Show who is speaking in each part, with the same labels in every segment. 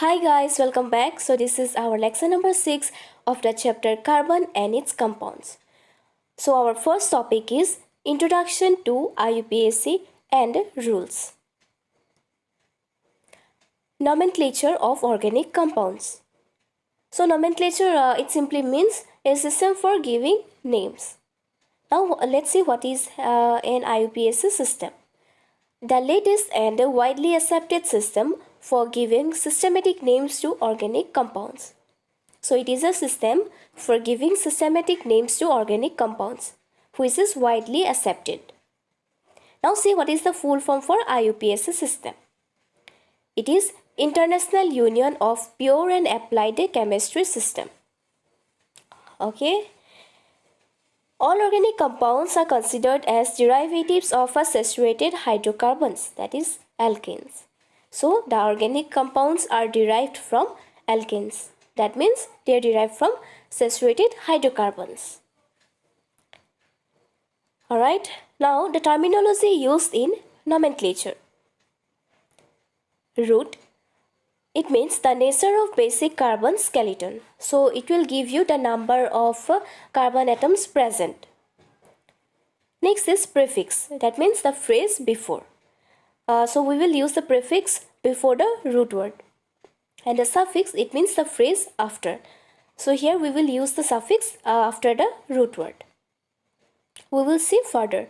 Speaker 1: Hi guys, welcome back. So this is our lesson number 6 of the chapter Carbon and its compounds. So our first topic is Introduction to IUPAC and Rules. Nomenclature of organic compounds. So nomenclature it simply means a system for giving names. Now let's see what is an IUPAC system. The latest and widely accepted system for giving systematic names to organic compounds. So it is a system for giving systematic names to organic compounds, which is widely accepted. Now see what is the full form for IUPAC system. It is International Union of Pure and Applied Chemistry System. Okay. All organic compounds are considered as derivatives of a saturated hydrocarbons, that is alkanes. So the organic compounds are derived from alkanes. That means they are derived from saturated hydrocarbons. Alright, now the terminology used in nomenclature. Root, it means the nature of basic carbon skeleton. So it will give you the number of carbon atoms present. Next is prefix, that means the phrase before. So we will use the prefix before the root word. And the suffix, it means the phrase after. So here we will use the suffix after the root word. We will see further.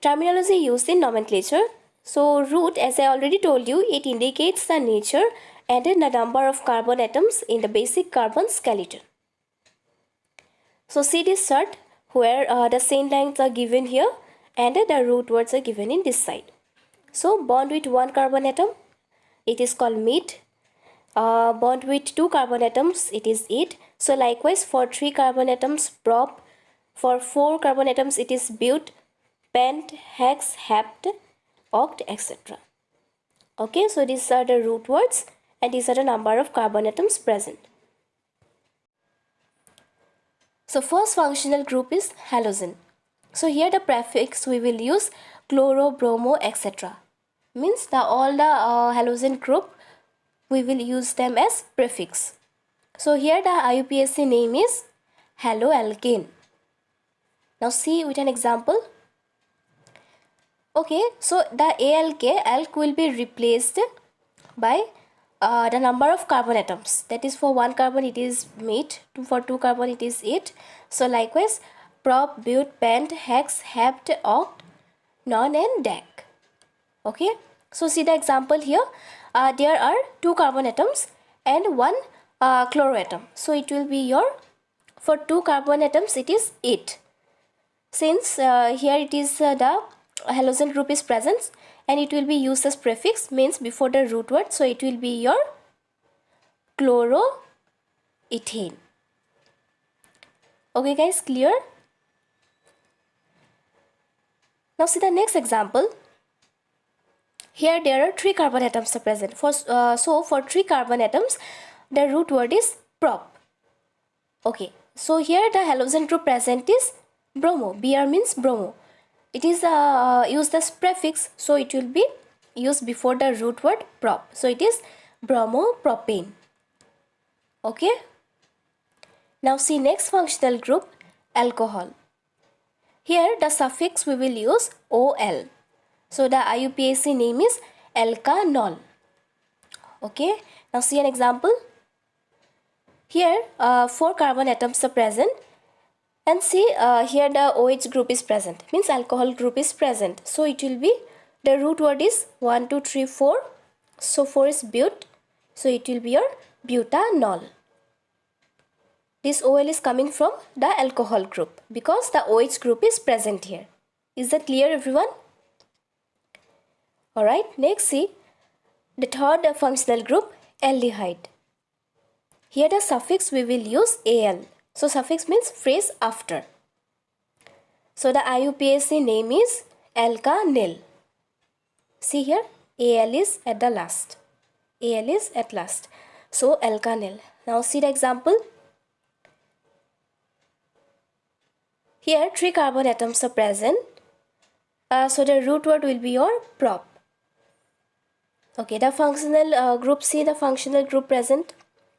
Speaker 1: Terminology used in nomenclature. So root, as I already told you, it indicates the nature and the number of carbon atoms in the basic carbon skeleton. So see this chart where the chain lengths are given here and the root words are given in this side. So bond with one carbon atom, it is called mid. Bond with two carbon atoms, it is it. So likewise for 3 carbon atoms, prop. For 4 carbon atoms, it is but, pent, hex, hept, oct, etc. Okay, so these are the root words and these are the number of carbon atoms present. So first functional group is halogen. So here the prefix we will use chloro, bromo, etc. Means all the halogen group we will use them as prefix. So here the IUPAC name is haloalkane. Now see with an example. Okay, so the alk will be replaced by the number of carbon atoms. That is for 1 carbon it is mate, for 2 carbon it is it. So likewise prop, but, pent, hex, hept, oct, non and dec. Okay, so see the example here. There are 2 carbon atoms and 1 chloro atom. So it will be for 2 carbon atoms it is 8. Since here it is the halogen group is present and it will be used as prefix, means before the root word. So it will be your chloroethane. Okay guys, clear? Now see the next example. Here there are 3 carbon atoms are present. So for 3 carbon atoms, the root word is prop. Okay, so here the halogen group present is bromo. Br means bromo. It is used as prefix, so it will be used before the root word prop. So it is bromopropane. Okay. Now see next functional group, alcohol. Here the suffix we will use ol. So the IUPAC name is alkanol. Okay. Now see an example. Here 4 carbon atoms are present. And see here the OH group is present, means alcohol group is present. So it will be, the root word is 1, 2, 3, 4. So 4 is but. So it will be your butanol. This OL is coming from the alcohol group because the OH group is present here. Is that clear everyone? Alright, next see the third functional group, aldehyde. Here the suffix we will use al. So suffix means phrase after. So the IUPAC name is alkanil. See here, al is at the last. Al is at last. So alkanil. Now see the example. Here 3 carbon atoms are present. So the root word will be your prop. Okay, the functional group C, the functional group present,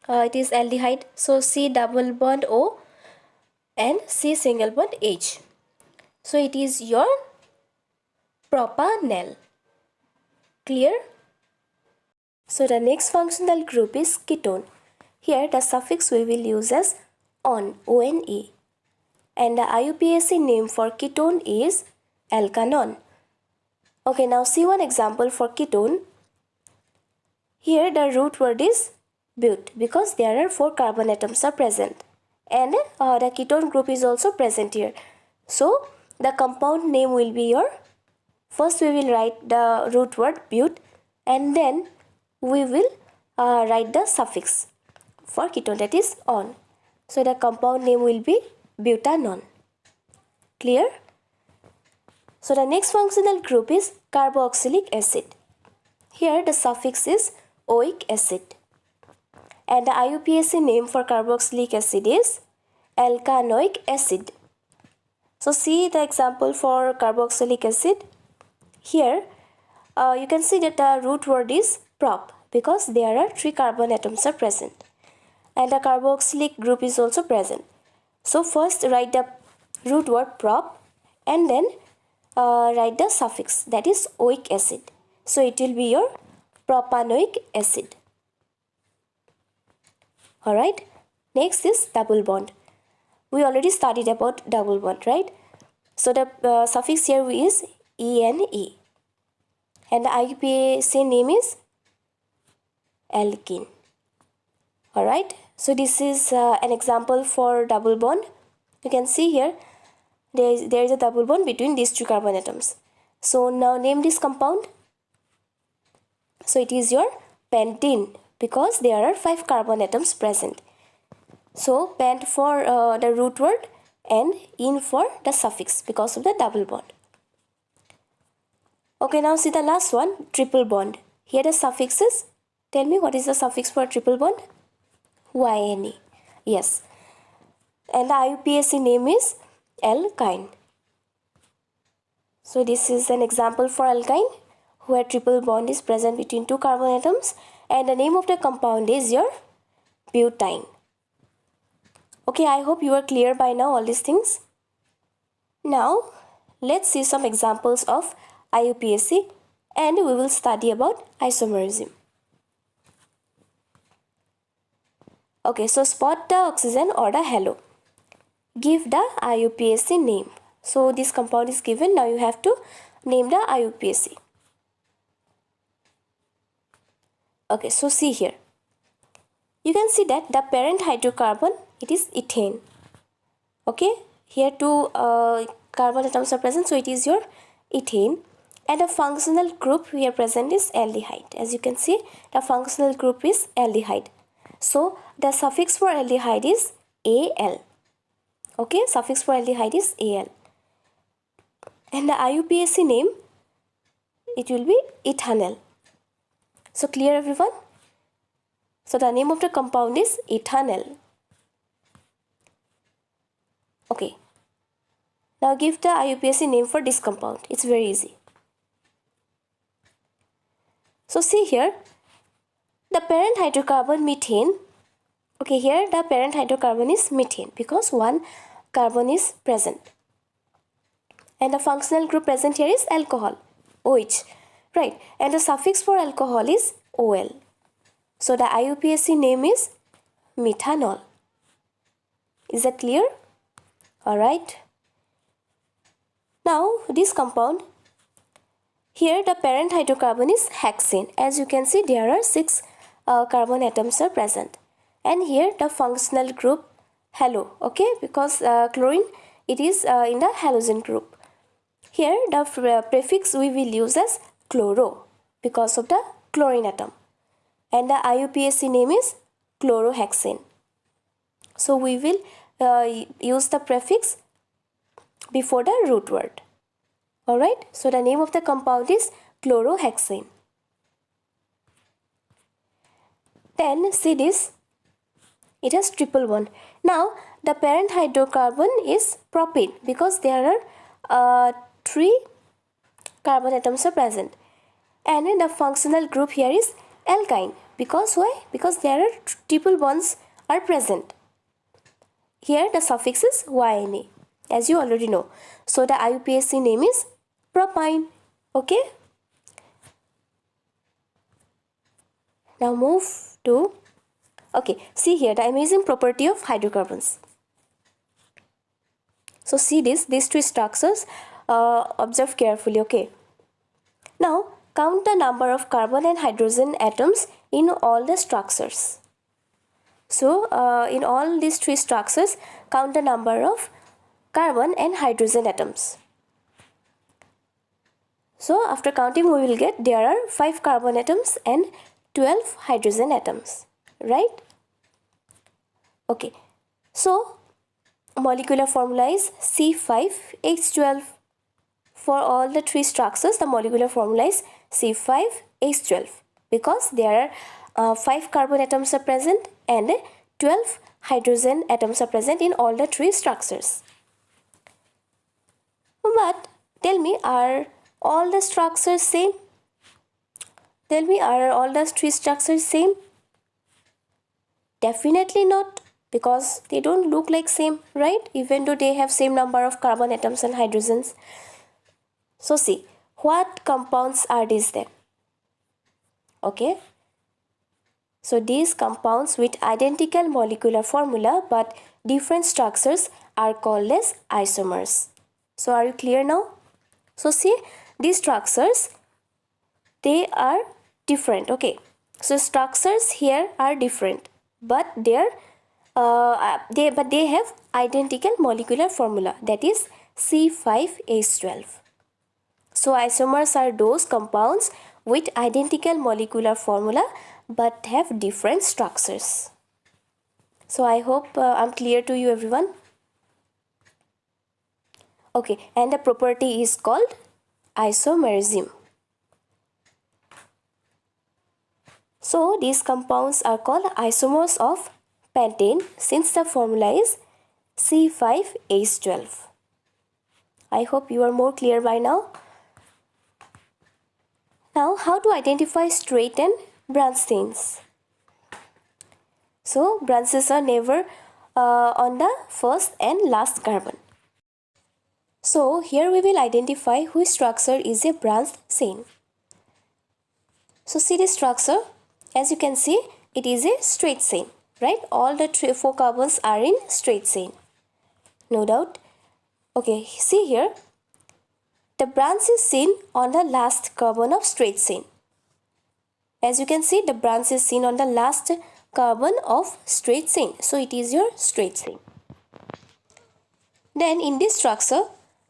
Speaker 1: it is aldehyde. So C double bond O and C single bond H. So it is your propanol. Clear? So the next functional group is ketone. Here the suffix we will use as on, O-N-E. And the IUPAC name for ketone is alkanon. Okay, now see one example for ketone. Here the root word is but because there are 4 carbon atoms are present. And the ketone group is also present here. So the compound name will be your, first we will write the root word but and then we will write the suffix for ketone, that is on. So the compound name will be butanon. Clear? So the next functional group is carboxylic acid. Here the suffix is oic acid. And the IUPAC name for carboxylic acid is alkanoic acid. So see the example for carboxylic acid. Here you can see that the root word is prop because there are 3 carbon atoms are present. And the carboxylic group is also present. So first write the root word prop and then write the suffix, that is oic acid. So it will be your propanoic acid. Alright, next is double bond. We already studied about double bond, right? So the suffix here is ENE. And the IUPAC name is alkene. Alright, so this is an example for double bond. You can see here there is a double bond between these 2 carbon atoms. So now name this compound. So it is your pentene because there are 5 carbon atoms present. So pent for the root word and in for the suffix because of the double bond. Okay, now see the last one, triple bond. Here the suffix is, tell me what is the suffix for triple bond? YNE. Yes. And the IUPAC name is alkyne. So this is an example for alkyne where triple bond is present between 2 carbon atoms and the name of the compound is your butane. Okay, I hope you are clear by now all these things. Now let's see some examples of IUPAC and we will study about isomerism. Okay, so spot the oxygen or the halo. Give the IUPAC name. So this compound is given. Now you have to name the IUPAC. Okay, so see here. You can see that the parent hydrocarbon, it is ethane. Okay, here 2 carbon atoms are present, so it is your ethane. And the functional group here present is aldehyde. As you can see, the functional group is aldehyde. So the suffix for aldehyde is Al. Okay, suffix for aldehyde is Al. And the IUPAC name, it will be ethanol. So clear everyone? So the name of the compound is ethanol. Okay. Now give the IUPAC name for this compound. It's very easy. So see here, the parent hydrocarbon methane. Okay, here the parent hydrocarbon is methane because 1 carbon is present. And the functional group present here is alcohol, OH, right? And the suffix for alcohol is OL. So the IUPAC name is methanol. Is that clear? Alright. Now this compound, here the parent hydrocarbon is hexane. As you can see, there are 6 carbon atoms are present. And here the functional group halo, okay, because chlorine, it is in the halogen group. Here the prefix we will use as chloro because of the chlorine atom. And the IUPAC name is chlorohexane. So we will use the prefix before the root word. Alright, so the name of the compound is chlorohexane. Then see this, it has triple bond. Now the parent hydrocarbon is propane because there are 3 carbon atoms are present. And the functional group here is alkyne. Because why? Because there are triple bonds are present. Here the suffix is YNA, as you already know. So the IUPAC name is propyne. Okay. Now move to, okay, see here the amazing property of hydrocarbons. So see these three structures, observe carefully, okay. Now count the number of carbon and hydrogen atoms in all the structures. So in all these three structures, count the number of carbon and hydrogen atoms. So after counting, we will get there are 5 carbon atoms and 12 hydrogen atoms, right? Okay, so molecular formula is C5H12. For all the three structures, the molecular formula is C5H12 because there are 5 carbon atoms are present and 12 hydrogen atoms are present in all the three structures. But tell me, are all the structures same? Tell me, are all the three structures same? Definitely not, because they don't look like same, right? Even though they have same number of carbon atoms and hydrogens. So see, what compounds are these then? Okay. So these compounds with identical molecular formula but different structures are called as isomers. So are you clear now? So see, these structures, they are different, okay. So structures here are different, but they have identical molecular formula, that is C5H12. So isomers are those compounds with identical molecular formula but have different structures. So I hope I'm clear to you, everyone. Okay, and the property is called isomerism. So these compounds are called isomers of pentane since the formula is C5H12. I hope you are more clear by now. Now, how to identify straight and branch chains? So branches are never on the first and last carbon. So here we will identify which structure is a branch chain. So see this structure, as you can see, it is a straight chain, right? All the 4 carbons are in straight chain, no doubt. Okay, see here, the branch is seen on the last carbon of straight chain. As you can see, the branch is seen on the last carbon of straight chain. So it is your straight chain. Then in this structure,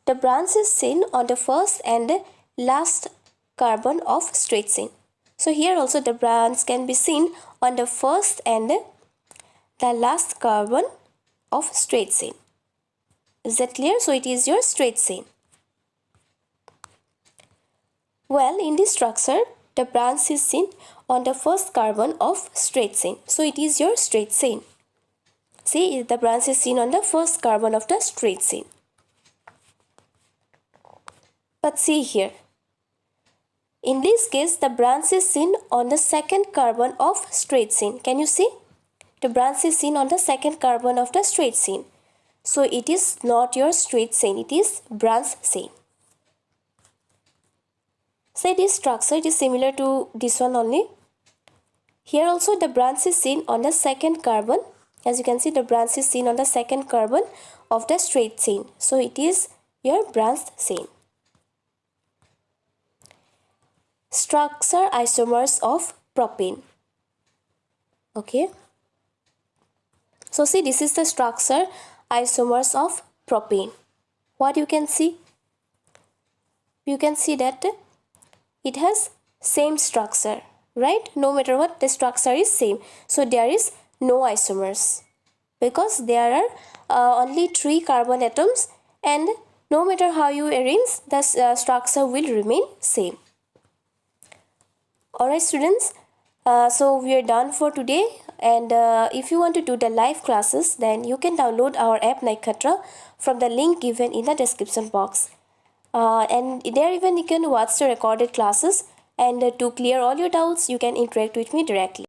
Speaker 1: the branch is seen on the first and last carbon of straight chain. So here also the branch can be seen on the first and the last carbon of straight chain. Is that clear? So it is your straight chain. Well, in this structure, the branch is seen on the first carbon of straight chain. So it is your straight chain. See, the branch is seen on the first carbon of the straight chain. But see here, in this case, the branch is seen on the second carbon of straight chain. Can you see? The branch is seen on the second carbon of the straight chain. So it is not your straight chain, it is branch chain. Say this structure, it is similar to this one only. Here also the branch is seen on the second carbon. As you can see, the branch is seen on the second carbon of the straight chain. So it is your branch chain. Structure isomers of propane. Okay. So see, this is the structure isomers of propane. What you can see? You can see that it has same structure, right? No matter what, the structure is same. So there is no isomers because there are only 3 carbon atoms, and no matter how you arrange, the structure will remain same. Alright students, so we are done for today, and if you want to do the live classes, then you can download our app Nakhyatra from the link given in the description box. And there even you can watch the recorded classes And to clear all your doubts, you can interact with me directly.